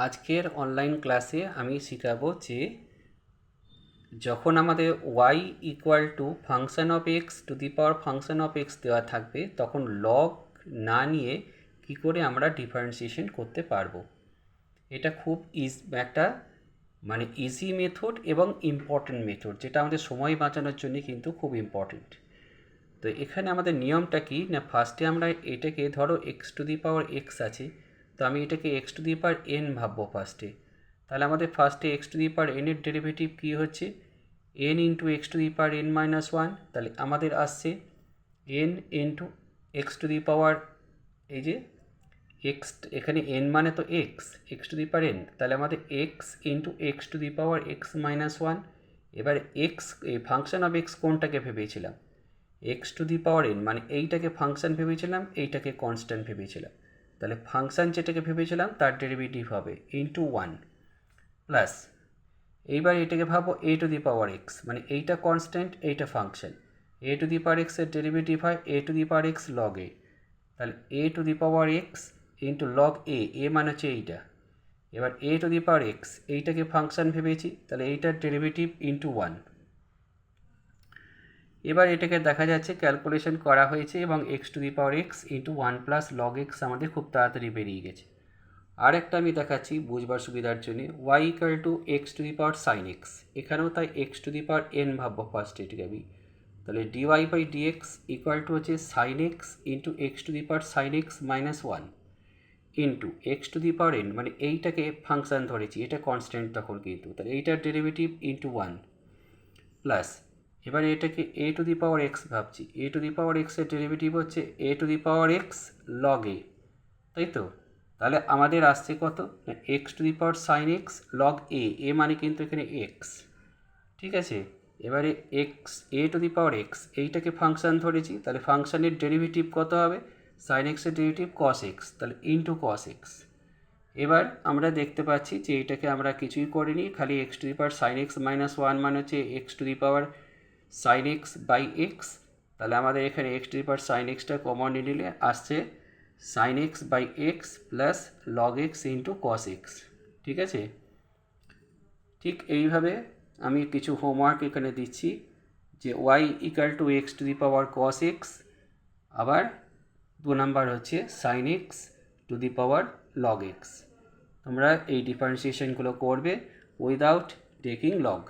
আজকের অনলাইন ক্লাসে আমি শেখাবো যে যখন আমাদের Y equal to function of X to the power function of X দেওয়া থাকবে তখন লগ না নিয়ে কি করে আমরা ডিফারেন্সিয়েশন করতে পারবো। এটা খুব একটা ইজি মেথড এবং ইম্পর্টেন্ট মেথড, যেটা আমাদের সময় বাঁচানোর জন্য কিন্তু খুব ইম্পর্টেন্ট। তো এখানে আমাদের নিয়মটা কি না, ফার্স্টে আমরা এটাকে ধরো x to the power x আছে, তো আমি এটাকে x to the power n ভাববো ফার্স্টে। তাহলে আমাদের ফার্স্টে এক্স টু দি পাওয়ার এনের ডেরিভেটিভ কী হচ্ছে, n into x to the power n minus one. তাহলে আমাদের আসছে n into x to the power, এই যে এক্স, এখানে এন মানে তো x, x to the power n, তাহলে আমাদের x into x to the power x minus one. এবার এক্স, এই ফাংশন অফ এক্স কোনটাকে ভেবেছিলাম, x to the power n, মানে এইটাকে ফাংশন ভেবেছিলাম, এইটাকে কনস্ট্যান্ট ভেবেছিলাম। তাহলে ফাংশন যেটাকে ভেবেছিলাম তার ডেরিভেটিভ হবে ইন্টু ওয়ান প্লাস, এইবার এটাকে ভাবো এ টু দি পাওয়ার এক্স, মানে এইটা কনস্ট্যান্ট এইটা ফাংশন, এ টু দি পাওয়ার এক্সের ডেরিভেটিভ হয় a to the power x log a. তাহলে a to the power x into log a, a মানে হচ্ছে এইটা। এবার a to the power x, এইটাকে ফাংশন ভেবেছি, তাহলে এইটার ডেরিভেটিভ ইন্টু ওয়ান। এবার এটাকে দেখা যাচ্ছে ক্যালকুলেশন করা হয়েছে এবং x to the power x into one plus log x আমাদের খুব তাড়াতাড়ি বেরিয়ে গেছে। আর একটা আমি দেখাচ্ছি বুঝবার সুবিধার জন্য, y equal to x to the power sine x, এখানেও তাই x to the power n ভাববো ফার্স্ট এটাকে আমি। তাহলে d y by d x equal to হচ্ছে sine x into x to the power sine x minus one into x to the power n, মানে এইটাকে function ধরেছি, এটা কনস্ট্যান্ট তখন কিন্তু, তাহলে এইটার ডেরিভেটিভ ইন্টু ওয়ান প্লাস, এবারে এটাকে এ টু দি পাওয়ার এক্স ভাবছি, এ টু দি পাওয়ার এক্সের ডেরিভেটিভ হচ্ছে a to the power x log a, তাই তো। তাহলে আমাদের আসছে কত, x to the power sine x log a, a মানে কিন্তু এখানে এক্স, ঠিক আছে। এবারে x, a to the power x, এইটাকে ফাংশান ধরেছি, তাহলে ফাংশানের ডেরিভেটিভ কত হবে, সাইন এক্সের ডেরিভেটিভ কস এক্স, তাহলে ইন্টু কস এক্স। এবার আমরা দেখতে পাচ্ছি যে এইটাকে আমরা কিছুই করিনি, খালি X to the power sine x minus one মানে হচ্ছে X to the power sine X by X. তাহলে আমাদের এখানে X to the power sine এক্সটা কমন নিলে আসছে sine X by X plus log X into cos X, ঠিক আছে। ঠিক এইভাবে আমি কিছু হোমওয়ার্ক এখানে দিচ্ছি যে Y equal to x to the power cos X, আবার 2 নাম্বার হচ্ছে sine X to the power log X. তোমরা এই ডিফারেন্সিয়েশনগুলো করবে উইদাউট টেকিং লগ।